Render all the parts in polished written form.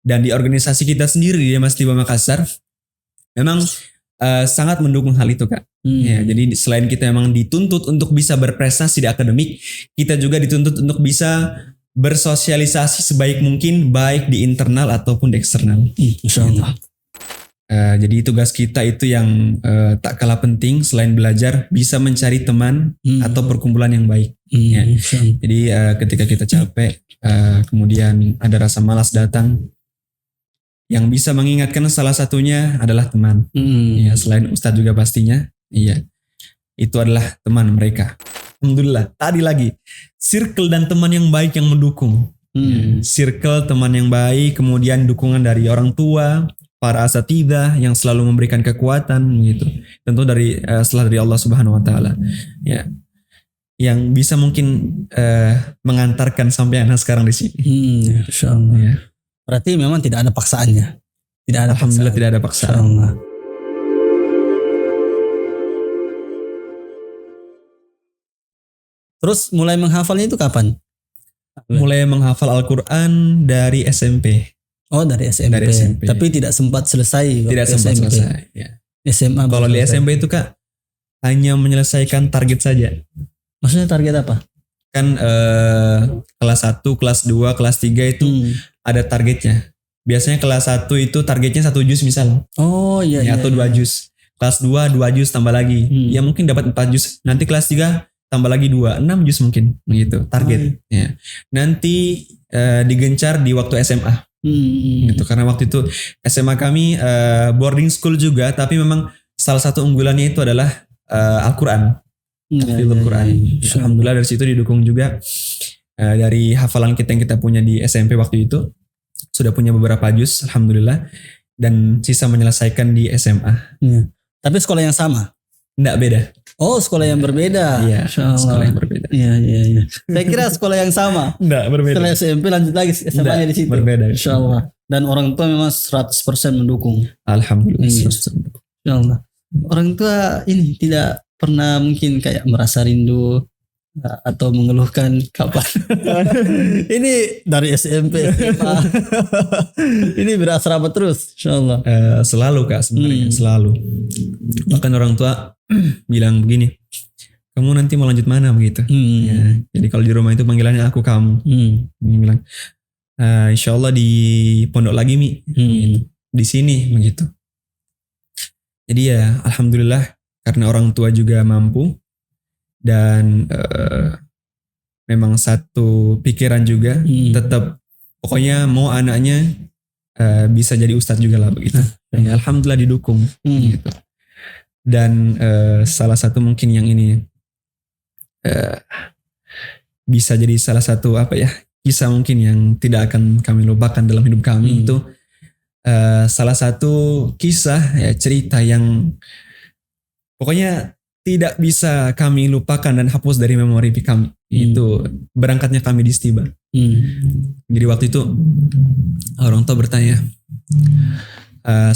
dan di organisasi kita sendiri di Mas Tiba Makassar memang sangat mendukung hal itu Kak. Ya, jadi selain kita memang dituntut untuk bisa berprestasi di akademik, kita juga dituntut untuk bisa bersosialisasi sebaik mungkin baik di internal ataupun di eksternal. Insya Allah. Jadi tugas kita itu yang tak kalah penting selain belajar bisa mencari teman atau perkumpulan yang baik. Ya. Jadi ketika kita capek, kemudian ada rasa malas datang, yang bisa mengingatkan salah satunya adalah teman. Ya, selain Ustadz juga pastinya. Iya, itu adalah teman mereka. Alhamdulillah. Tadi lagi, circle dan teman yang baik yang mendukung. Circle teman yang baik, kemudian dukungan dari orang tua, para asatidzah yang selalu memberikan kekuatan gitu. Tentu dari setelah dari Allah Subhanahu wa taala. Ya. Yang bisa mungkin mengantarkan sampai anak sekarang di sini. Insyaallah. Ya. Berarti memang tidak ada paksaannya. Tidak ada Alhamdulillah paksaan. tidak ada paksaan. Insyaallah. Terus mulai menghafalnya itu kapan? Mulai menghafal Al-Quran dari SMP. Oh dari SMP. Dari SMP. Tapi tidak sempat selesai. Tidak sempat selesai. Ya. SMA. Kalau di SMP itu Kak hanya menyelesaikan target saja. Maksudnya target apa? Kan kelas 1, kelas 2, kelas 3 itu ada targetnya. Biasanya kelas 1 itu targetnya 1 juz misal. Oh iya. Atau 2 juz. Kelas 2 juz tambah lagi. Ya mungkin dapat 4 juz. Nanti kelas 3 tambah lagi 6 juz mungkin. Begitu target. Ya. Nanti digencar di waktu SMA. Gitu. Karena waktu itu SMA kami boarding school juga. Tapi memang salah satu unggulannya itu adalah Al-Quran. Al-Quran. Alhamdulillah dari situ didukung juga dari hafalan kita yang kita punya di SMP waktu itu. Sudah punya beberapa juz, alhamdulillah. Dan sisa menyelesaikan di SMA. Tapi sekolah yang sama? Enggak, beda. Oh, sekolah yang berbeda. Iya, sekolah yang berbeda. Iya. Saya kira sekolah yang sama. Enggak, berbeda. Setelah SMP lanjut lagi SMA-nya di situ. Berbeda. Insyaallah. Dan orang tua memang 100% mendukung. Alhamdulillah. 100% mendukung. Insyaallah. Orang tua ini tidak pernah mungkin kayak merasa rindu atau mengeluhkan kapan ini dari SMP SMA ini berasrama terus insyaallah. Selalu Kak sebenarnya selalu. Bahkan orang tua bilang begini, kamu nanti mau lanjut mana begitu. Ya, jadi kalau di rumah itu panggilannya aku kamu. Dia bilang insyaallah di pondok lagi Mi. Di sini begitu. Jadi ya alhamdulillah karena orang tua juga mampu. Dan memang satu pikiran juga tetap pokoknya mau anaknya bisa jadi ustadz juga lah begitu. Ya, alhamdulillah didukung gitu. Dan salah satu mungkin yang ini bisa jadi salah satu kisah mungkin yang tidak akan kami lupakan dalam hidup kami itu salah satu kisah cerita yang pokoknya tidak bisa kami lupakan dan hapus dari memori kami. Itu berangkatnya kami di Stiba. Jadi waktu itu orang tua bertanya,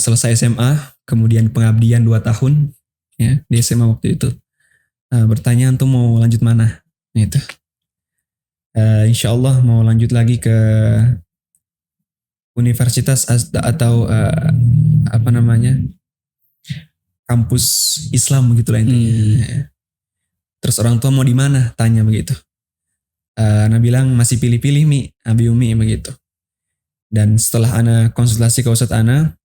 selesai SMA, kemudian pengabdian 2 tahun ya, di SMA waktu itu. Bertanya antum mau lanjut mana? Gitu. Insya Allah mau lanjut lagi ke universitas atau kampus Islam begitulah intinya. Terus orang tua mau di mana? Tanya begitu. Ana bilang masih pilih-pilih Mi, Abi Umi begitu. Dan setelah Ana konsultasi ke Ustadz Ana,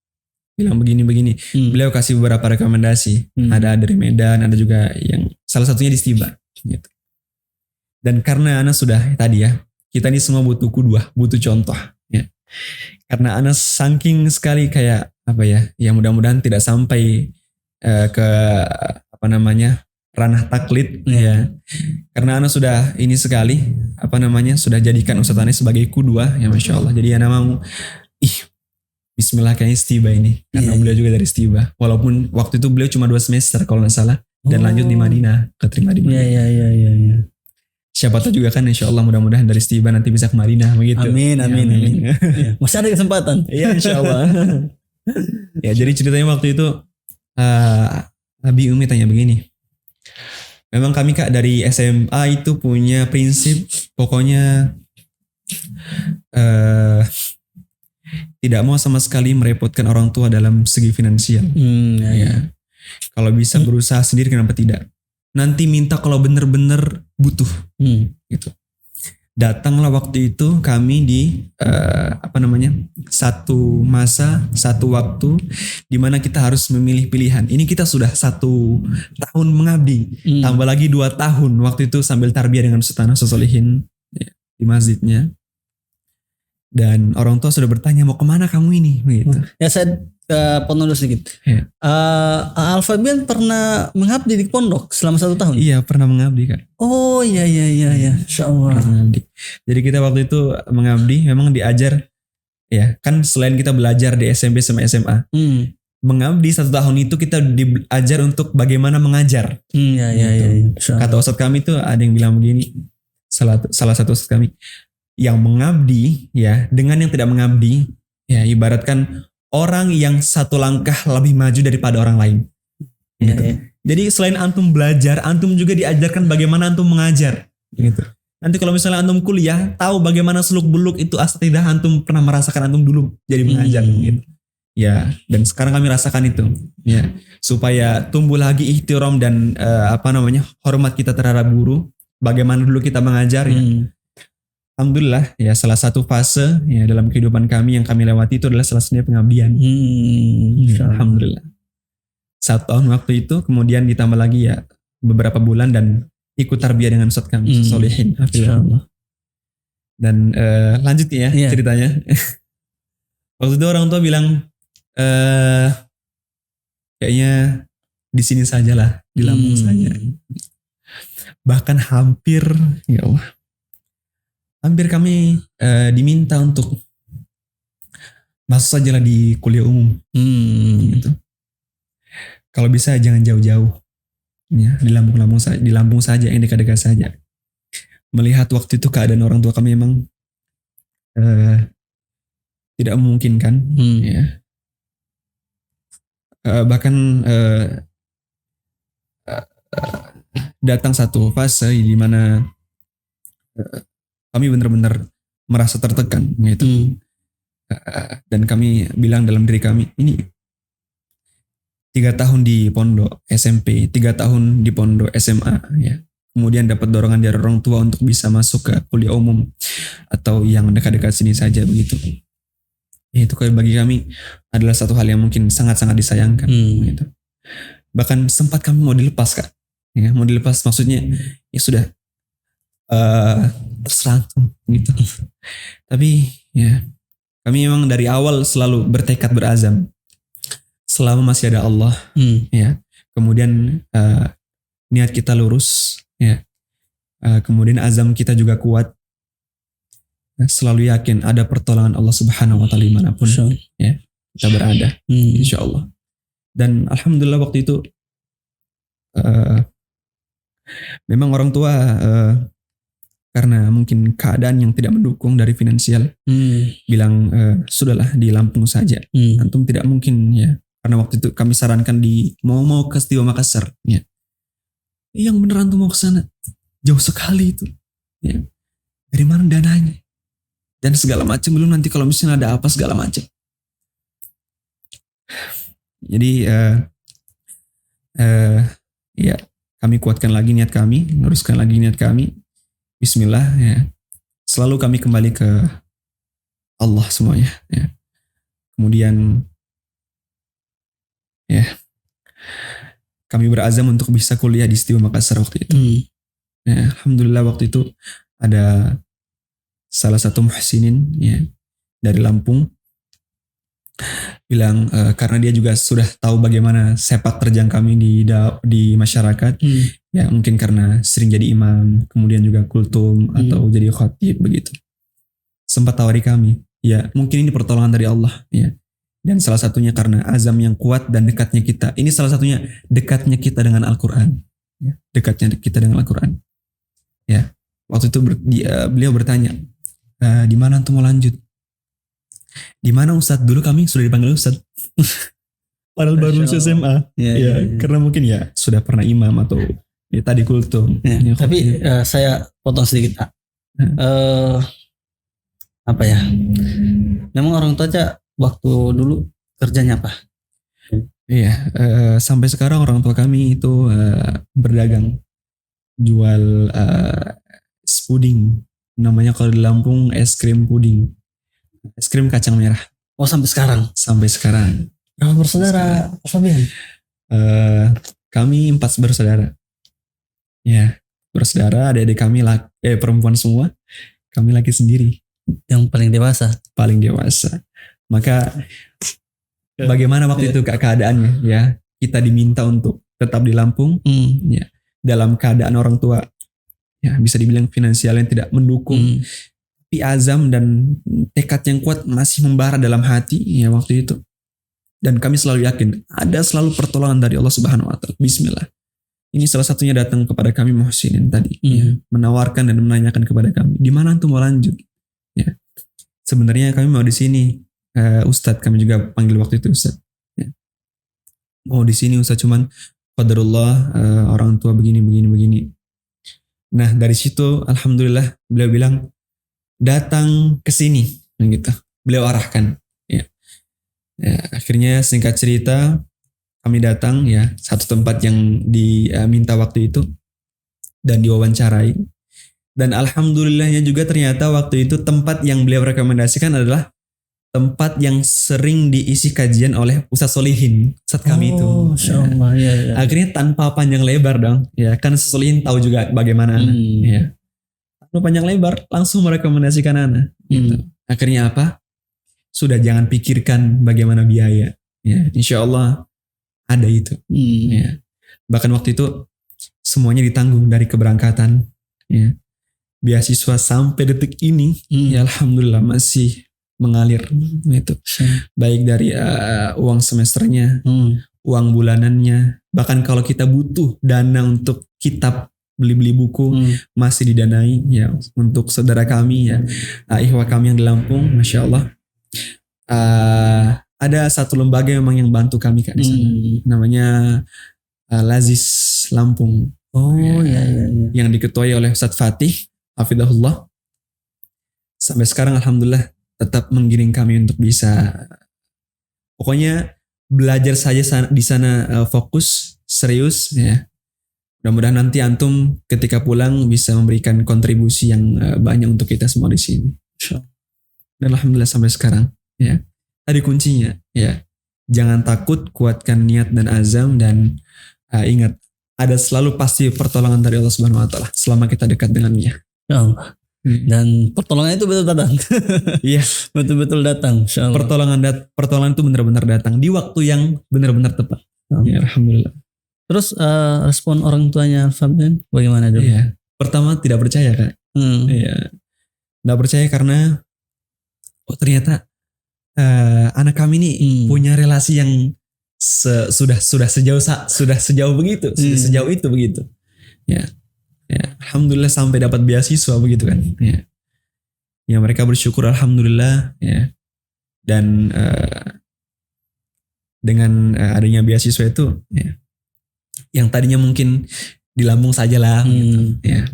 bilang begini-begini. Beliau kasih beberapa rekomendasi. Ada dari Medan, ada juga yang salah satunya di Stiba. Gitu. Dan karena Ana sudah tadi ya, kita ini semua butuh kudwah, butuh contoh. Ya. Karena Ana saking sekali kayak ya mudah-mudahan tidak sampai ke ranah taklid ya. Karena Ana sudah ini sekali sudah jadikan Ustadz Ana sebagai kudwah ya Masya Allah. Jadi Ana mau bismillah kayaknya Stiba ini karena beliau juga dari Stiba. Walaupun waktu itu beliau cuma 2 semester kalau nggak salah dan lanjut di Madinah, keterima di Madinah. Iya. Siapa tahu juga kan Insya Allah mudah-mudahan dari Stiba nanti bisa ke Madinah begitu. Amin. Masih ada kesempatan. Iya Insya Allah. Ya jadi ceritanya waktu itu Abi Umi tanya begini. Memang kami Kak dari SMA itu punya prinsip pokoknya tidak mau sama sekali merepotkan orang tua dalam segi finansial. Ya. Kalau bisa berusaha sendiri, kenapa tidak? Nanti minta kalau benar-benar butuh. Gitu. Datanglah waktu itu kami di satu masa, satu waktu di mana kita harus memilih pilihan. Ini kita sudah 1 tahun mengabdi, tambah lagi 2 tahun waktu itu sambil tarbiyah dengan Sultan Solihin ya, di masjidnya. Dan orang tua sudah bertanya, mau kemana kamu ini? Gitu. Ya saya potong dulu sedikit. Ya. Al-Fabian pernah mengabdi di pondok selama 1 tahun? Iya, pernah mengabdi kan. Oh iya. Insya Allah. Jadi kita waktu itu mengabdi, memang diajar, ya kan selain kita belajar di SMP sama SMA, mengabdi 1 tahun itu kita diajar untuk bagaimana mengajar. Iya. Kata ustadz kami itu ada yang bilang begini, salah satu ustadz kami, yang mengabdi ya dengan yang tidak mengabdi ya ibaratkan orang yang 1 langkah lebih maju daripada orang lain. Gitu. Jadi selain antum belajar, antum juga diajarkan bagaimana antum mengajar. Gitu. Nanti kalau misalnya antum kuliah, tahu bagaimana seluk beluk itu asatidah antum pernah merasakan antum dulu jadi mengajar. Gitu. Ya, dan sekarang kami rasakan itu. Ya, supaya tumbuh lagi ihtiram dan hormat kita terhadap guru. Bagaimana dulu kita mengajar ya. Alhamdulillah ya, salah satu fase ya dalam kehidupan kami yang kami lewati itu adalah salah satunya pengabdian. Alhamdulillah. 1 tahun waktu itu, kemudian ditambah lagi ya beberapa bulan dan ikut tarbiyah dengan Ustadz kami Solihin. Dan lanjut ya ceritanya. Waktu itu orang tua bilang kayaknya di sini sajalah, di Lampung saja. Bahkan hampir ya Allah, hampir kami diminta untuk masuk sajalah di kuliah umum. Gitu. Kalau bisa jangan jauh-jauh, ya, di Lampung saja, yang dekat-dekat saja. Melihat waktu itu keadaan orang tua kami memang tidak memungkinkan, ya. Bahkan datang satu fase di mana kami benar-benar merasa tertekan gitu. Dan kami bilang dalam diri kami, ini 3 tahun di pondok SMP, 3 tahun di pondok SMA ya. Kemudian dapat dorongan dari orang tua untuk bisa masuk ke kuliah umum atau yang dekat-dekat sini saja begitu. Ya, itu bagi kami adalah satu hal yang mungkin sangat-sangat disayangkan gitu. Bahkan sempat kami mau dilepas Kak. Ya, mau dilepas maksudnya ya sudah terserah gitu. Tapi ya kami memang dari awal selalu bertekad berazam selama masih ada Allah ya. Kemudian niat kita lurus ya. Kemudian azam kita juga kuat. Selalu yakin ada pertolongan Allah Subhanahu wa taala dimanapun ya kita berada. Insyaallah. Dan alhamdulillah waktu itu memang orang tua karena mungkin keadaan yang tidak mendukung dari finansial, bilang sudahlah di Lampung saja. Antum tidak mungkin ya, karena waktu itu kami sarankan mau ke Stiwa Makassar. Ya. Yang beneran tuh mau ke sana, jauh sekali itu. Ya. Dari mana dananya? Dan segala macam, belum nanti kalau misalnya ada apa segala macam. Jadi ya kami kuatkan lagi niat kami, luruskan lagi niat kami. Bismillah ya. Selalu kami kembali ke Allah semuanya ya. Kemudian ya kami berazam untuk bisa kuliah di Stiwa Makassar waktu itu. Ya, alhamdulillah waktu itu ada salah satu muhsinin ya dari Lampung bilang karena dia juga sudah tahu bagaimana sepak terjang kami di masyarakat, ya mungkin karena sering jadi imam, kemudian juga kultum atau jadi khatib begitu. Sempat tawari kami, ya mungkin ini pertolongan dari Allah, ya. Dan salah satunya karena azam yang kuat dan dekatnya kita. Ini salah satunya dekatnya kita dengan Al-Quran, ya. Dekatnya kita dengan Al-Quran. Ya, waktu itu beliau bertanya, di mana antum mau lanjut? Di mana Ustadz? Dulu kami sudah dipanggil Ustadz. Padahal baru SMA. Ya. Karena mungkin ya sudah pernah imam atau ya tadi kultum. Ya, tapi saya potong sedikit. Apa ya? Memang orang tua aja waktu dulu kerjanya apa? Iya, sampai sekarang orang tua kami itu berdagang, jual es puding. Namanya kalau di Lampung es krim puding, es krim kacang merah. Oh sampai sekarang? Sampai sekarang. Berapa bersaudara Pak Fabian? Kami 4 bersaudara. Ya, bersaudara, adik-adik kami perempuan semua. Kami laki sendiri. Yang paling dewasa? Paling dewasa. Maka bagaimana waktu itu keadaannya ya? Kita diminta untuk tetap di Lampung ya, dalam keadaan orang tua ya bisa dibilang finansial yang tidak mendukung. Tapi azam dan tekad yang kuat masih membara dalam hati ya waktu itu. Dan kami selalu yakin ada selalu pertolongan dari Allah Subhanahu wa taala. Bismillah. Ini salah satunya datang kepada kami Muhsinin tadi ya, menawarkan dan menanyakan kepada kami, di mana antum mau lanjut? Ya. Sebenarnya kami mau di sini. Ustadz, kami juga panggil waktu itu Ustadz. Ya. Mau di sini Ustadz, cuman qadarullah orang tua begini. Nah dari situ alhamdulillah beliau bilang datang ke sini, gitu. Beliau arahkan. Ya. Ya, akhirnya singkat cerita kami datang ya satu tempat yang diminta waktu itu dan diwawancarai. Dan alhamdulillahnya juga ternyata waktu itu tempat yang beliau rekomendasikan adalah tempat yang sering diisi kajian oleh Ustaz Solihin, Ustaz kami itu. Insyaallah, ya. Akhirnya tanpa panjang lebar dong, ya kan Ustaz Solihin tahu juga bagaimana Ana, ya. Tanpa panjang lebar langsung merekomendasikan Ana. Gitu. Akhirnya apa? Sudah jangan pikirkan bagaimana biaya, ya. Insya Allah ada itu. Ya. Bahkan waktu itu semuanya ditanggung dari keberangkatan, ya. Beasiswa sampai detik ini, ya alhamdulillah masih mengalir itu, baik dari uang semesternya, uang bulanannya, bahkan kalau kita butuh dana untuk kitab, beli buku, masih didanai ya untuk saudara kami ya, ihwa kami yang di Lampung, masya Allah. Ada satu lembaga memang yang bantu kami Kak di sana, namanya Lazis Lampung. Ya. Yang diketuai oleh Ustadz Fatih Hafidahullah. Sampai sekarang alhamdulillah tetap menggiring kami untuk bisa, pokoknya belajar saja di sana, fokus, serius ya. Mudah-mudahan nanti antum ketika pulang bisa memberikan kontribusi yang banyak untuk kita semua di sini. Dan alhamdulillah sampai sekarang ya. Tadi kuncinya ya. Jangan takut, kuatkan niat dan azam, dan ingat ada selalu pasti pertolongan dari Allah Subhanahu wa taala selama kita dekat dengannya. Ya Allah. Dan pertolongan itu betul datang. Iya, betul-betul datang. Pertolongan itu benar-benar datang di waktu yang benar-benar tepat. Ya, alhamdulillah. Terus respon orang tuanya Fabian bagaimana dulu? Iya. Pertama tidak percaya Kak. Iya. Tidak percaya karena ternyata anak kami ini punya relasi yang sudah sejauh begitu, sejauh itu begitu. Ya. Ya, alhamdulillah sampai dapat beasiswa begitu kan. Ya. Ya mereka bersyukur alhamdulillah ya. Dan dengan adanya beasiswa itu ya, yang tadinya mungkin di Lampung sajalah gitu, ya.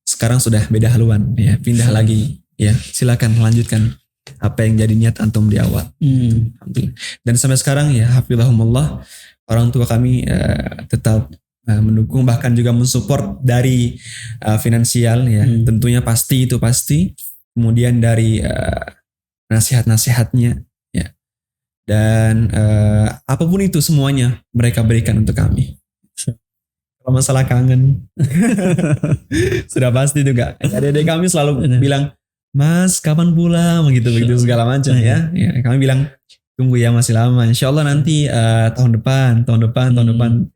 Sekarang sudah beda haluan ya, pindah lagi ya. Silakan lanjutkan apa yang jadi niat antum di awal. Alhamdulillah. Dan sampai sekarang ya hafizahumullah, orang tua kami tetap mendukung, bahkan juga mensupport dari finansial ya. Tentunya pasti. Kemudian dari nasihat-nasihatnya ya. Dan apapun itu semuanya mereka berikan untuk kami. Kalau masalah kangen sudah pasti juga. Adik-adik kami selalu bilang, "Mas, kapan pulang?" begitu segala macam ya. Ya, kami bilang tunggu ya, masih lama. Insya Allah nanti tahun depan.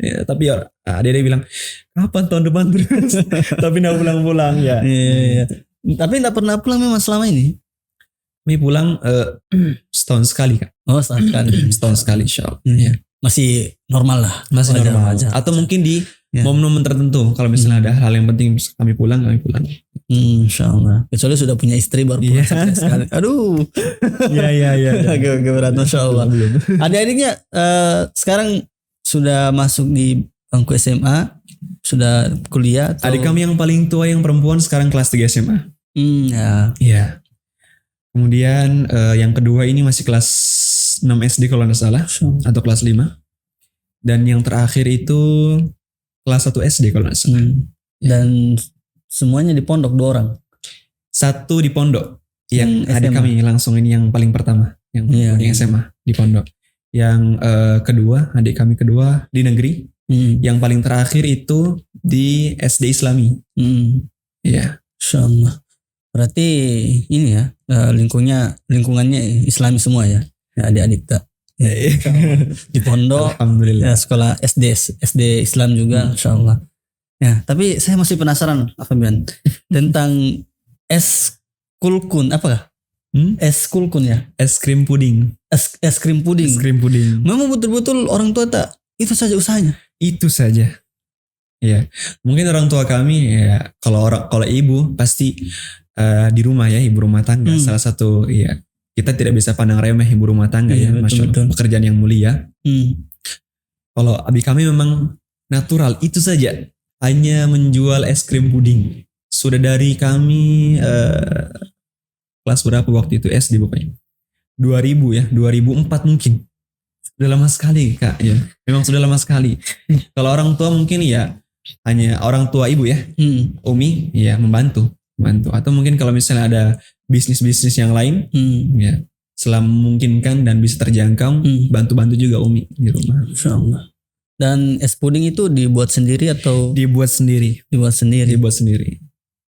Ya, tapi dia bilang kapan tahun depan terus. Tapi nggak pulang-pulang ya. Iya. Tapi nggak pernah pulang memang selama ini. Kami pulang setahun sekali Kak. Oh setahun sekali insya Allah. Ya. Masih normal lah. Masih normal. Atau mungkin di momen-momen tertentu. Kalau misalnya ada hal yang penting kami pulang. Insya Allah. Kecuali sudah punya istri baru pulang sekali. Aduh. Iya. Agak berat, Masya Allah. Adik-adiknya sekarang sudah masuk di bangku SMA, sudah kuliah. Adik kami yang paling tua yang perempuan sekarang kelas 3 SMA. Ya. Iya. Kemudian yang kedua ini masih kelas 6 SD kalau nggak salah, atau kelas 5. Dan yang terakhir itu kelas 1 SD kalau nggak salah. Dan semuanya di pondok 2 orang. Satu di pondok, yang adik SMA. kami langsung ini yang paling pertama, yang SMA di pondok. Yang kedua, adik kami kedua di negeri. Yang paling terakhir itu di SD Islami. Iya. Insyaallah. Berarti ini ya, lingkungannya Islami semua ya, adik-adik tak. Di pondok, Alhamdulillah. ya, sekolah SD Islam juga, insyaallah. Ya, tapi saya masih penasaran, Fabian, tentang es kulkun, apakah? Es kulkun ya? Es krim puding. Es krim puding. Es krim puding. Memang betul-betul orang tua tak itu saja usahanya. Itu saja. Ya, mungkin orang tua kami ya, kalau ibu pasti di rumah ya, ibu rumah tangga. Salah satu ya, kita tidak bisa pandang remeh ibu rumah tangga ya, Masya Allah, pekerjaan yang mulia. Kalau abi kami memang natural, itu saja, hanya menjual es krim puding. Sudah dari kami kelas berapa waktu itu SD pokoknya, 2000 ya, 2004 mungkin. Sudah lama sekali Kak ya, memang sudah lama sekali. Kalau orang tua mungkin ya hanya orang tua ibu ya, Umi ya membantu, atau mungkin kalau misalnya ada bisnis yang lain ya, selama memungkinkan dan bisa terjangkau, bantu juga Umi di rumah. Insyaallah. Dan es puding itu dibuat sendiri atau? Dibuat sendiri.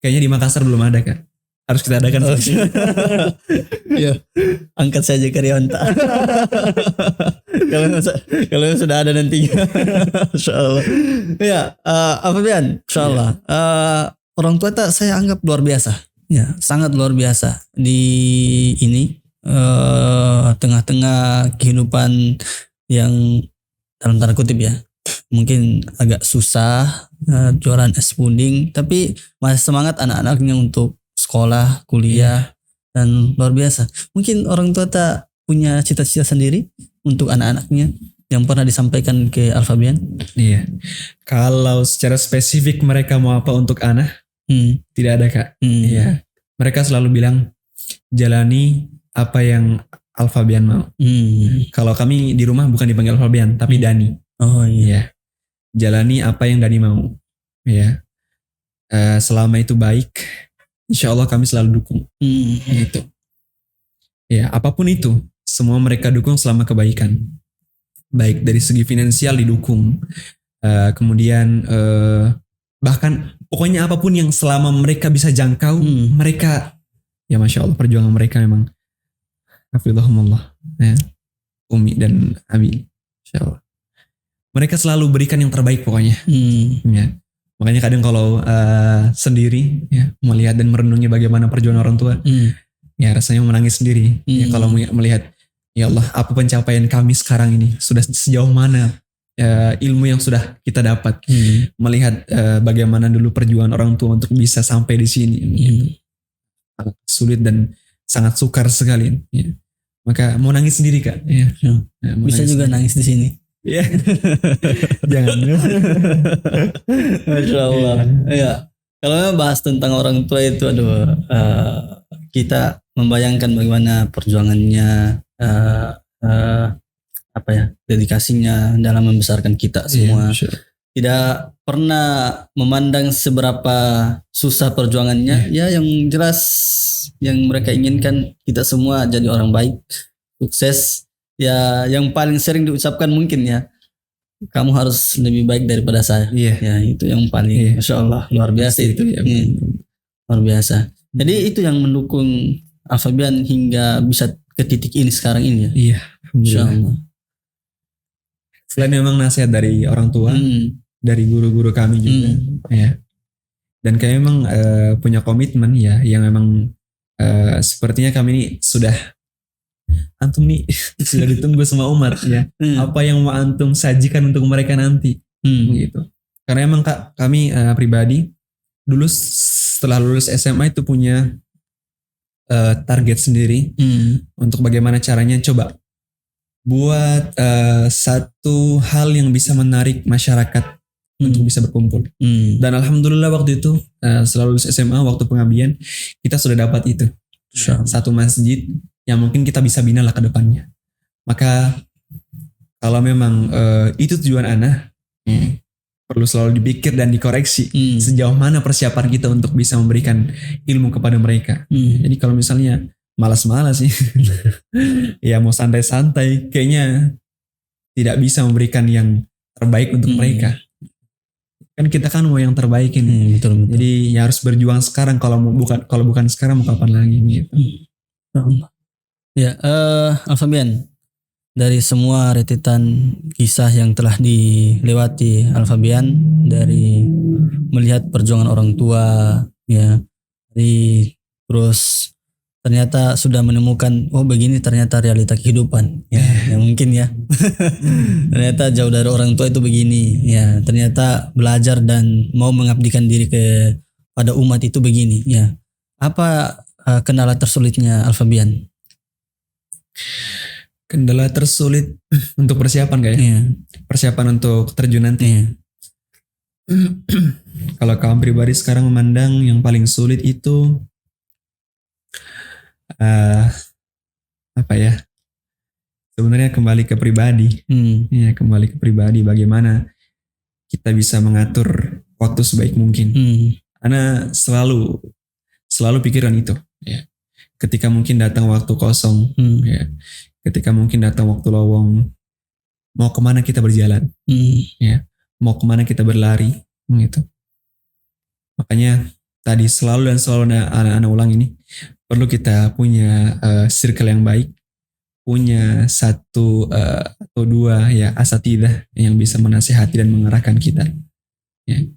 Kayaknya di Makassar belum ada Kak. Harus kita adakan. Ya, angkat saja karyawan tak. Kalau sudah ada nanti. Insyaallah. Ya, Fabian, insyaallah. Orang tua tak saya anggap luar biasa. Ya, sangat luar biasa di ini tengah-tengah kehidupan yang dalam tanda kutip ya, mungkin agak susah, jualan es puding, tapi masih semangat anak-anaknya untuk sekolah, kuliah, dan luar biasa. Mungkin orang tua tak punya cita-cita sendiri untuk anak-anaknya yang pernah disampaikan ke Al-Fabian? Iya. Kalau secara spesifik mereka mau apa untuk anak, tidak ada Kak. Iya. Mereka selalu bilang jalani apa yang Al-Fabian mau. Kalau kami di rumah bukan dipanggil Al-Fabian, tapi Dani. Oh iya. Jalani apa yang Dani mau. Ya. Selama itu baik, insya Allah kami selalu dukung. Gitu. Ya, apapun itu, semua mereka dukung selama kebaikan. Baik dari segi finansial didukung. Kemudian bahkan pokoknya apapun yang selama mereka bisa jangkau, mereka, ya Masya Allah, perjuangan mereka memang hafizahumullah, ya, Umi dan Abi, Insya Allah. Mereka selalu berikan yang terbaik pokoknya. Ya. Makanya kadang kalau sendiri ya, melihat dan merenungi bagaimana perjuangan orang tua, ya rasanya menangis sendiri. Ya, kalau melihat, ya Allah, apa pencapaian kami sekarang ini, sudah sejauh mana ilmu yang sudah kita dapat, melihat bagaimana dulu perjuangan orang tua untuk bisa sampai di sini, gitu. Sangat sulit dan sangat sukar sekali. Ya. Maka mau nangis sendiri Kak. Ya. Bisa juga sendiri. Nangis di sini. Ya. Jangan. Masya Allah. Ya. Kalau memang bahas tentang orang tua itu, kita membayangkan bagaimana perjuangannya, dedikasinya dalam membesarkan kita semua. Tidak pernah memandang seberapa susah perjuangannya. Ya, yang jelas yang mereka inginkan kita semua jadi orang baik, sukses. Ya, yang paling sering diucapkan mungkin ya, kamu harus lebih baik daripada saya. Ya, itu yang paling Masya Allah, luar biasa itu. Luar biasa. Jadi itu yang mendukung Al-Fabian hingga bisa ke titik ini sekarang ini ya. Iya, Insya Allah. Selain memang nasihat dari orang tua, dari guru-guru kami juga, ya. Dan kami memang punya komitmen ya, yang memang sepertinya kami ini sudah, antum nih sudah ditunggu sama umat ya. Apa yang mau antum sajikan untuk mereka nanti, gitu. Karena emang Kak, kami pribadi dulu setelah lulus SMA itu punya target sendiri untuk bagaimana caranya coba buat satu hal yang bisa menarik masyarakat untuk bisa berkumpul. Dan alhamdulillah waktu itu setelah lulus SMA, waktu pengabdian kita sudah dapat itu. satu masjid yang mungkin kita bisa bina lah ke depannya. Maka kalau memang itu tujuan ana, perlu selalu dipikir dan dikoreksi sejauh mana persiapan kita untuk bisa memberikan ilmu kepada mereka. Jadi kalau misalnya malas-malas sih, ya mau santai-santai, kayaknya tidak bisa memberikan yang terbaik untuk mereka. Kan kita kan mau yang terbaik ini. Betul. Jadi ya harus berjuang sekarang, kalau bukan sekarang mau kapan lagi gitu. Ya, Alfabian, dari semua rentetan kisah yang telah dilewati Alfabian, dari melihat perjuangan orang tua, ya, terus ternyata sudah menemukan, oh begini ternyata realita kehidupan, ya, yang mungkin ya, ternyata jauh dari orang tua itu begini, ya, ternyata belajar dan mau mengabdikan diri pada umat itu begini, ya. Apa kendala tersulitnya Alfabian? Kendala tersulit untuk persiapan kayaknya. Persiapan untuk terjun nanti. Kalau kawan pribadi sekarang memandang yang paling sulit itu apa ya? Sebenarnya kembali ke pribadi. Ya, kembali ke pribadi, bagaimana kita bisa mengatur waktu sebaik mungkin. Karena selalu pikiran itu, ya. Ketika mungkin datang waktu kosong, ya. Ketika mungkin datang waktu lowong, mau kemana kita berjalan, ya, mau kemana kita berlari, gitu. Makanya tadi selalu anak-anak ulang ini perlu kita punya circle yang baik, punya satu atau dua ya asatidzah yang bisa menasihati dan mengarahkan kita. Ya.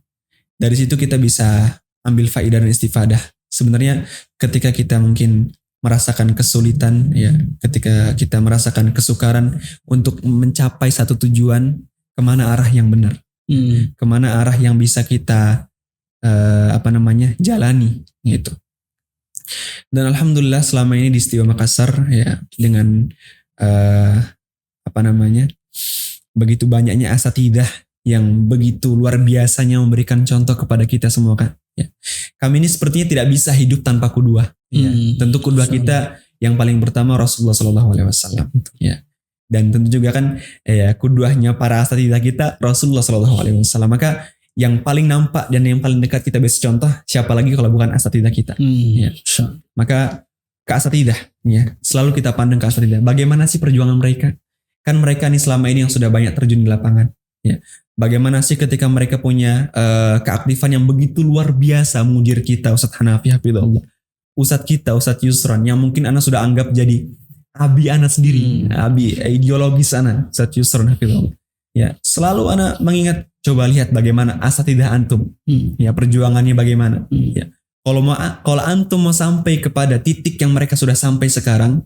Dari situ kita bisa ambil faedah dan istifadah. Sebenarnya ketika kita mungkin merasakan kesulitan, ya, ketika kita merasakan kesukaran untuk mencapai satu tujuan, kemana arah yang benar, kemana arah yang bisa kita jalani, gitu. Dan alhamdulillah selama ini di Istiwa Makassar, ya, dengan begitu banyaknya asatidzah yang begitu luar biasanya memberikan contoh kepada kita semua, kan. Ya. Kami ini sepertinya tidak bisa hidup tanpa kudwah. Ya. Tentu kudwah kita yang paling pertama Rasulullah SAW. Ya. Dan tentu juga kan kudwahnya para asatidzah kita Rasulullah SAW. Maka yang paling nampak dan yang paling dekat kita bisa contoh siapa lagi kalau bukan asatidzah kita. Ya. Maka ke asatidzah, ya, selalu kita pandang ke asatidzah. Bagaimana sih perjuangan mereka? Kan mereka nih selama ini yang sudah banyak terjun di lapangan. Ya. Bagaimana sih ketika mereka punya keaktifan yang begitu luar biasa mudir kita, Ustadz Hanafi Hafidhullah, Ustadz kita, Ustadz Yusron, yang mungkin Ana sudah anggap jadi abi Ana sendiri, abi ideologis Ana, Ustadz Yusron Hafidhullah. Ya, selalu Ana mengingat, coba lihat bagaimana asatidzah antum, ya, perjuangannya bagaimana. Ya. Kalau antum mau sampai kepada titik yang mereka sudah sampai sekarang,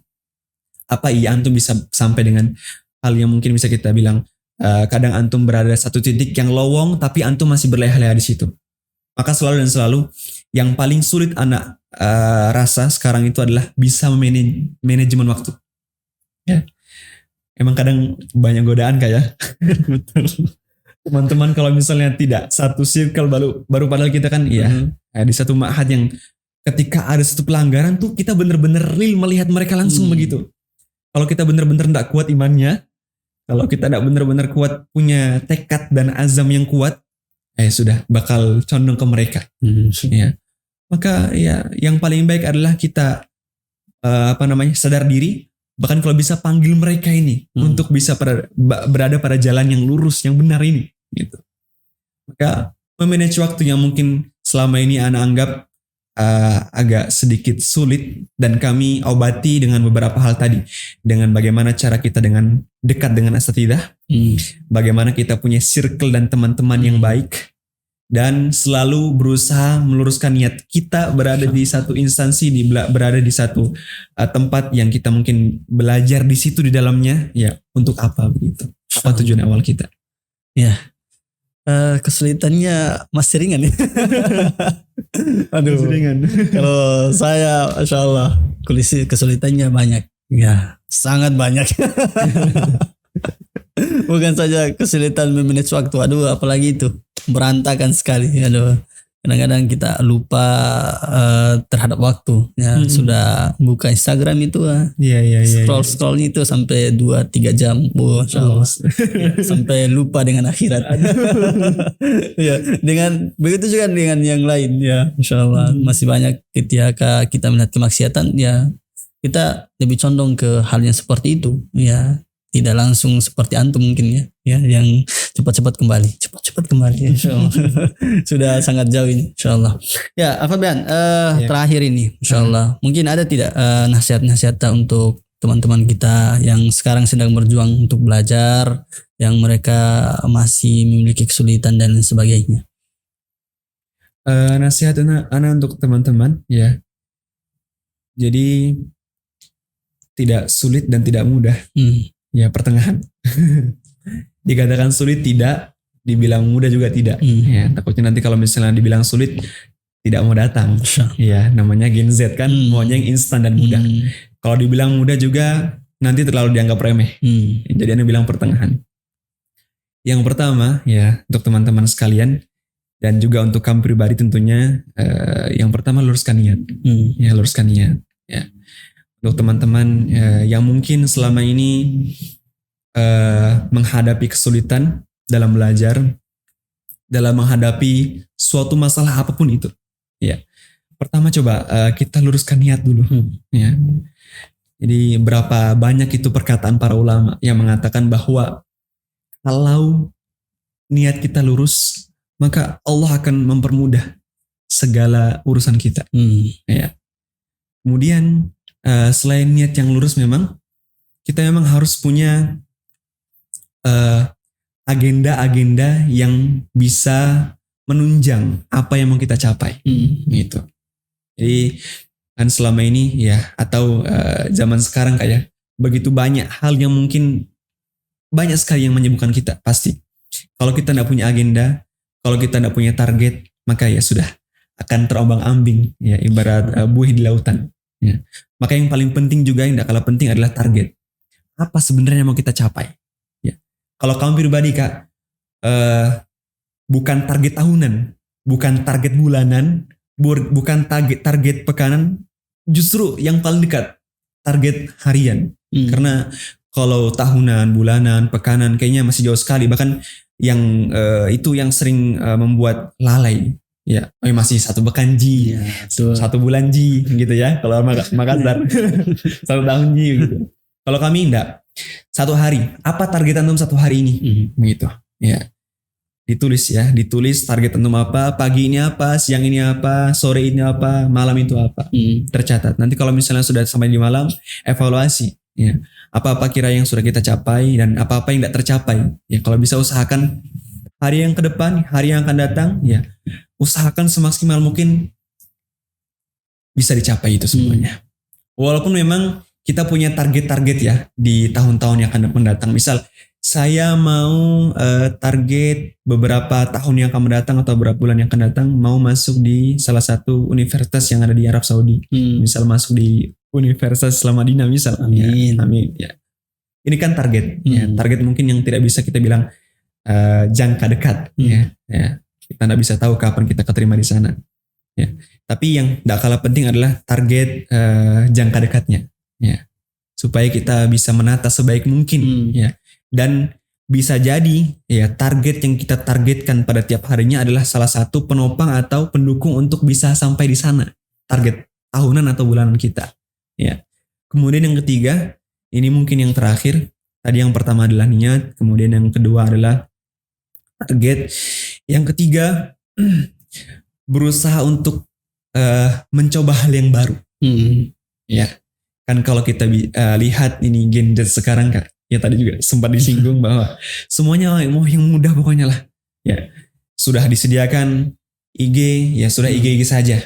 apa iya antum bisa sampai dengan hal yang mungkin bisa kita bilang kadang antum berada satu titik yang lowong tapi antum masih berleha-leha di situ. Maka selalu yang paling sulit anak rasa sekarang itu adalah bisa manajemen waktu. Ya. Emang kadang banyak godaan kayak. Betul. Teman-teman kalau misalnya tidak satu circle baru padahal kita kan di satu ma'had yang ketika ada satu pelanggaran tuh kita bener-bener real melihat mereka langsung begitu. Kalau kita bener-bener tidak kuat imannya, kalau kita tidak benar-benar kuat punya tekad dan azam yang kuat, sudah bakal condong ke mereka. Ya. Maka ya yang paling baik adalah kita sadar diri, bahkan kalau bisa panggil mereka ini untuk bisa berada pada jalan yang lurus, yang benar ini. Gitu. Maka memanage waktu yang mungkin selama ini Ana anggap agak sedikit sulit, dan kami obati dengan beberapa hal tadi, dengan bagaimana cara kita dengan dekat dengan asatidzah, bagaimana kita punya circle dan teman-teman yang baik, dan selalu berusaha meluruskan niat kita berada di satu instansi, berada di satu tempat yang kita mungkin belajar di situ di dalamnya, ya, untuk apa begitu, apa tujuan awal kita. Ya. Kesulitannya masih ringan ya. Aduh. Masih ringan. Kalau saya, Masya Allah, kesulitannya banyak. Ya, sangat banyak. Bukan saja kesulitan memanage waktu. Aduh, apalagi itu berantakan sekali. Aduh. kadang-kadang kita lupa terhadap waktu ya. Sudah buka Instagram itu scroll itu sampai 2-3 jam. Masya Allah. Sampai lupa dengan akhirat. Ya, dengan begitu juga dengan yang lain ya. Masya Allah. Masih banyak ketika kita melihat kemaksiatan ya, kita lebih condong ke hal yang seperti itu ya. Tidak langsung seperti antum mungkin ya yang cepat-cepat kembali insyaallah. Sudah sangat jauh ini insyaallah. Ya, apa Bian? Terakhir ini insyaallah. Mungkin ada tidak nasihat-nasihat untuk teman-teman kita yang sekarang sedang berjuang untuk belajar, yang mereka masih memiliki kesulitan dan sebagainya. Nasihat anak untuk teman-teman ya. Jadi tidak sulit dan tidak mudah. Ya, pertengahan. Dikatakan sulit tidak, dibilang mudah juga tidak. Ya, takutnya nanti kalau misalnya dibilang sulit tidak mau datang. Ya, namanya Gen Z kan, maunya yang instan dan mudah. Kalau dibilang mudah juga nanti terlalu dianggap remeh. Jadi Anda bilang pertengahan. Yang pertama ya, untuk teman-teman sekalian dan juga untuk kamu pribadi tentunya, yang pertama luruskan niat. Ya, luruskan niat. Ya. Untuk teman-teman yang mungkin selama ini menghadapi kesulitan dalam belajar, dalam menghadapi suatu masalah apapun itu, ya. Pertama coba kita luruskan niat dulu, ya. Jadi berapa banyak itu perkataan para ulama yang mengatakan bahwa kalau niat kita lurus, maka Allah akan mempermudah segala urusan kita, ya. Kemudian selain niat yang lurus memang kita memang harus punya agenda-agenda yang bisa menunjang apa yang mau kita capai, gitu. Jadi kan selama ini ya atau zaman sekarang kayak begitu banyak hal yang mungkin banyak sekali yang menyibukkan kita pasti. Kalau kita tidak punya agenda, kalau kita tidak punya target, maka ya sudah akan terombang-ambing ya ibarat buih di lautan. Ya. Maka yang paling penting juga yang tidak kalah penting adalah target. Apa sebenarnya mau kita capai? Ya. Kalau kamu pribadi Kak, bukan target tahunan, bukan target bulanan, bukan target pekanan, justru yang paling dekat target harian. Karena kalau tahunan, bulanan, pekanan kayaknya masih jauh sekali. Bahkan yang itu yang sering membuat lalai. Ya, masih 1 pekan ji, ya, 1 bulan ji, gitu ya. Kalau Makassar, 1 tahun ji, gitu. Kalau kami enggak, 1 hari. Apa target antum 1 hari ini? Gitu. Ya, ditulis target antum apa, pagi ini apa, siang ini apa, sore ini apa, malam itu apa. Tercatat. Nanti kalau misalnya sudah sampai di malam, evaluasi. Ya, apa-apa kira yang sudah kita capai dan apa-apa yang tidak tercapai. Ya, kalau bisa usahakan hari yang ke depan, hari yang akan datang, ya usahakan semaksimal mungkin bisa dicapai itu semuanya. Walaupun memang kita punya target-target ya di tahun-tahun yang akan mendatang. Misal saya mau target beberapa tahun yang akan mendatang atau beberapa bulan yang akan datang mau masuk di salah satu universitas yang ada di Arab Saudi. Misal masuk di Universitas Islam Madinah misal. Amin. Ya, amin. Ya. Ini kan target. Ya, target mungkin yang tidak bisa kita bilang jangka dekat. Ya. Kita tidak bisa tahu kapan kita keterima di sana. Ya. Tapi yang tidak kalah penting adalah target jangka dekatnya. Ya. Supaya kita bisa menata sebaik mungkin. Ya. Dan bisa jadi ya target yang kita targetkan pada tiap harinya adalah salah satu penopang atau pendukung untuk bisa sampai di sana. Target tahunan atau bulanan kita. Ya. Kemudian yang ketiga, ini mungkin yang terakhir. Tadi yang pertama adalah niat, kemudian yang kedua adalah target. Yang ketiga, berusaha untuk mencoba hal yang baru. Ya, kan kalau kita lihat ini Gen Z sekarang Kak, ya tadi juga sempat disinggung bahwa semuanya mau yang mudah pokoknya lah. Ya, sudah disediakan IG, ya sudah IG saja.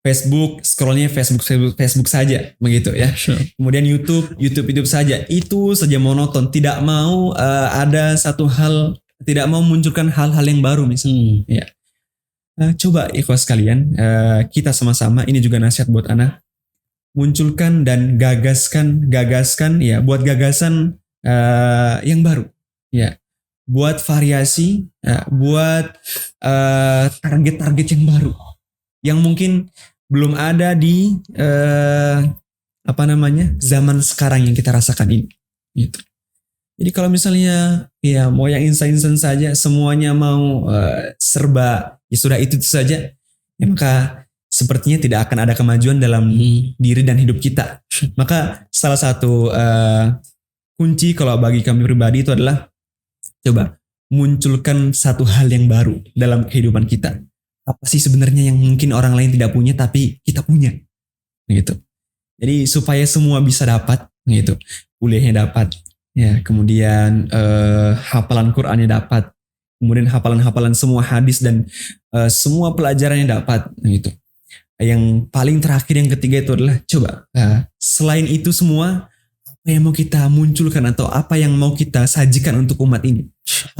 Facebook, scrollnya Facebook saja, begitu ya. Kemudian YouTube saja. Itu saja monoton. Tidak mau ada satu hal, tidak mau munculkan hal-hal yang baru misalnya. Ya. Coba ikhwas sekalian, kita sama-sama, ini juga nasihat buat anak, munculkan dan gagaskan ya, buat gagasan yang baru. Ya, buat variasi, buat target-target yang baru yang mungkin belum ada di zaman sekarang yang kita rasakan ini gitu. Jadi kalau misalnya ya mau yang instan-instan saja, semuanya mau serba ya sudah itu saja, ya maka sepertinya tidak akan ada kemajuan dalam diri dan hidup kita. Maka salah satu kunci kalau bagi kami pribadi itu adalah coba munculkan satu hal yang baru dalam kehidupan kita. Apa sih sebenarnya yang mungkin orang lain tidak punya tapi kita punya gitu. Jadi supaya semua bisa dapat gitu. Kuliahnya dapat, ya, kemudian hafalan Qur'annya dapat, kemudian hafalan-hafalan semua hadis dan semua pelajarannya dapat gitu. Yang paling terakhir yang ketiga itu adalah coba selain itu semua, apa yang mau kita munculkan atau apa yang mau kita sajikan untuk umat ini,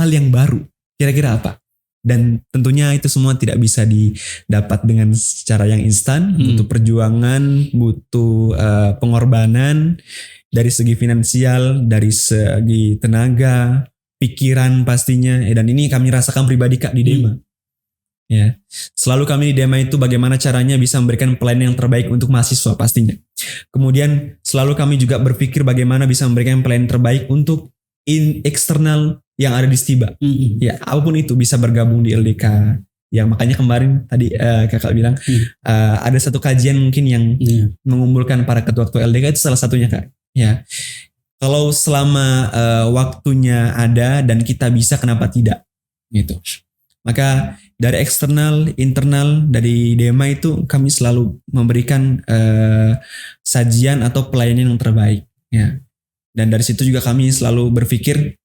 hal yang baru, kira-kira apa? Dan tentunya itu semua tidak bisa didapat dengan secara yang instan, butuh perjuangan, butuh pengorbanan dari segi finansial, dari segi tenaga, pikiran pastinya. Dan ini kami rasakan pribadi Kak di Dema. Ya, selalu kami di Dema itu bagaimana caranya bisa memberikan pelayanan yang terbaik untuk mahasiswa pastinya. Kemudian selalu kami juga berpikir bagaimana bisa memberikan pelayanan terbaik untuk eksternal yang ada di Stiba. Ya, apapun itu bisa bergabung di LDK. Ya, makanya kemarin tadi kakak bilang ada satu kajian mungkin yang mengumpulkan para ketua-ketua LDK itu salah satunya Kak. Ya, kalau selama waktunya ada dan kita bisa, kenapa tidak? Gitu. Maka dari eksternal, internal, dari Dema itu kami selalu memberikan sajian atau pelayanan yang terbaik. Ya. Dan dari situ juga kami selalu berpikir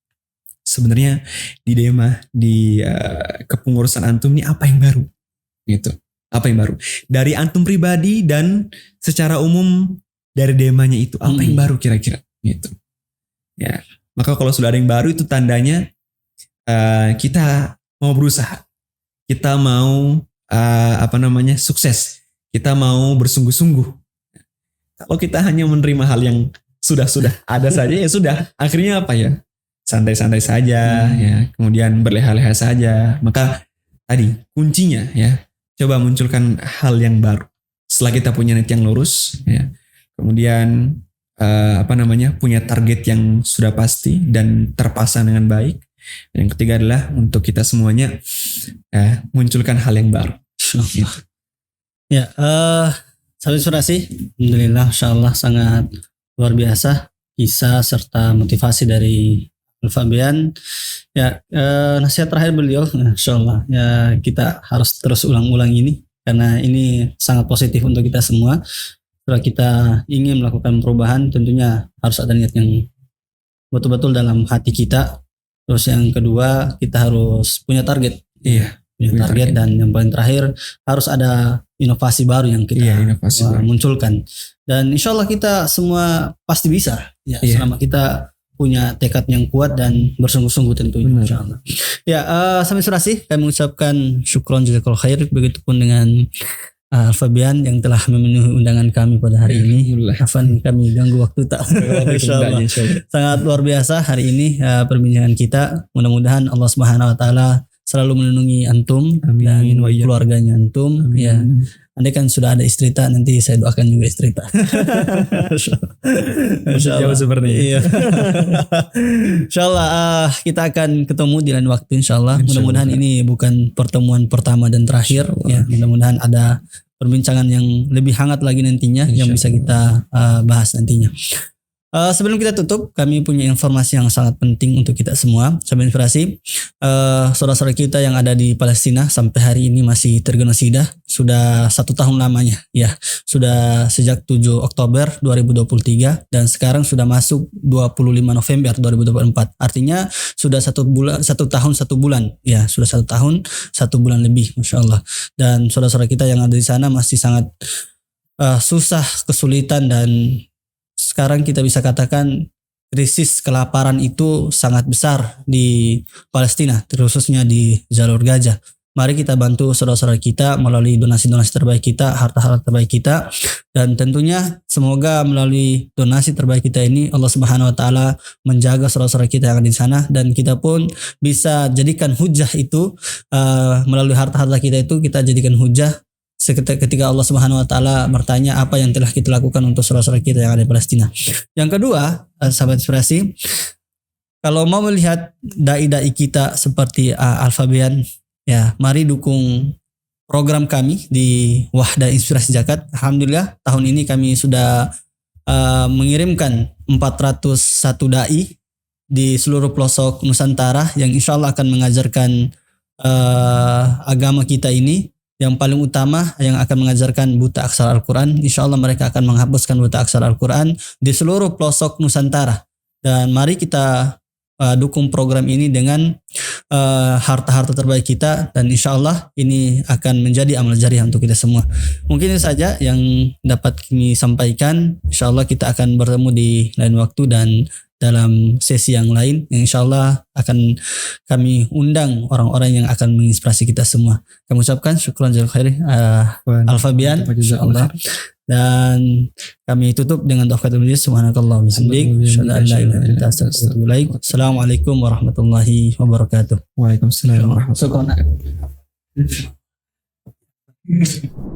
sebenarnya di Dema, di kepengurusan antum ini apa yang baru? Gitu. Apa yang baru? Dari antum pribadi dan secara umum dari Demanya itu apa yang baru kira-kira? Gitu. Ya. Maka kalau sudah ada yang baru itu tandanya kita mau berusaha, kita mau sukses, kita mau bersungguh-sungguh. Kalau kita hanya menerima hal yang sudah ada saja, ya sudah, akhirnya apa ya, santai-santai saja, ya, kemudian berleha-leha saja. Maka tadi kuncinya ya, coba munculkan hal yang baru. Setelah kita punya niat yang lurus, ya, kemudian punya target yang sudah pasti dan terpasang dengan baik. Yang ketiga adalah untuk kita semuanya munculkan hal yang baru. Gitu. Ya, sahabat inspirasi, alhamdulillah, insyaallah sangat luar biasa kisah serta motivasi dari Fabian. Ya, nasihat terakhir beliau, insyaallah ya kita harus terus ulang-ulang ini karena ini sangat positif untuk kita semua. Kalau kita ingin melakukan perubahan, tentunya harus ada niat yang betul-betul dalam hati kita. Terus yang kedua, kita harus punya target. Iya, punya target. Dan yang paling terakhir harus ada inovasi baru yang kita munculkan. Dan insya Allah kita semua pasti bisa. Ya, selama kita punya tekad yang kuat dan bersungguh-sungguh tentunya. Insya Allah. Ya, sampai surasi kami mengucapkan syukron jazakallahu khair. Begitupun dengan Fabian yang telah memenuhi undangan kami pada hari ini. Afan kami ganggu waktu tak. Insyaallah. Sangat luar biasa hari ini perbincangan kita. Mudah-mudahan Allah Subhanahu wa taala selalu melindungi antum dan keluarganya antum. Ya. Andai kan sudah ada istri tak, nanti saya doakan juga istri tak. Insyaallah seperti itu. Iya. Insyaallah kita akan ketemu di lain waktu insyaallah. Mudah-mudahan ini bukan pertemuan pertama dan terakhir. Ya, mudah-mudahan ada perbincangan yang lebih hangat lagi nantinya yang bisa kita bahas nantinya. Sebelum kita tutup, kami punya informasi yang sangat penting untuk kita semua. Sahabat Inspirasi, saudara-saudara kita yang ada di Palestina sampai hari ini masih tergenosida. Sudah 1 tahun lamanya, ya. Sudah sejak 7 Oktober 2023 dan sekarang sudah masuk 25 November 2024. Artinya sudah 1 tahun 1 bulan, ya. Sudah 1 tahun 1 bulan lebih, Masya Allah. Dan saudara-saudara kita yang ada di sana masih sangat susah, kesulitan, dan sekarang kita bisa katakan krisis kelaparan itu sangat besar di Palestina, terkhususnya di jalur Gaza. Mari kita bantu saudara-saudara kita melalui donasi-donasi terbaik kita, harta-harta terbaik kita, dan tentunya semoga melalui donasi terbaik kita ini Allah Subhanahu wa taala menjaga saudara-saudara kita yang ada di sana, dan kita pun bisa jadikan hujah itu melalui harta-harta kita itu, kita jadikan hujah ketika Allah Subhanahu wa taala bertanya apa yang telah kita lakukan untuk saudara-saudara kita yang ada di Palestina. Yang kedua, sahabat inspirasi, kalau mau melihat dai-dai kita seperti Al-Fabian, ya, mari dukung program kami di Wahda Inspirasi Zakat. Alhamdulillah tahun ini kami sudah mengirimkan 401 dai di seluruh pelosok Nusantara yang insya Allah akan mengajarkan agama kita ini. Yang paling utama yang akan mengajarkan buta aksara Al-Quran. Insya Allah mereka akan menghapuskan buta aksara Al-Quran di seluruh pelosok Nusantara. Dan mari kita dukung program ini dengan harta-harta terbaik kita, dan insya Allah ini akan menjadi amal jariah untuk kita semua. Mungkin itu saja yang dapat kami sampaikan. Insya Allah kita akan bertemu di lain waktu dan dalam sesi yang lain, yang insya Allah akan kami undang orang-orang yang akan menginspirasi kita semua. Kami ucapkan syukran jazakallahu khair Al-Fabian, insya Allah. Dan kami tutup dengan doa khatimah. Subhanakallah wa bihamdik, asyhadu an la ilaha illa anta, astaghfiruka wa atubu ilaik. Assalamualaikum warahmatullahi wabarakatuh. Waalaikumsalam warahmatullahi wabarakatuh.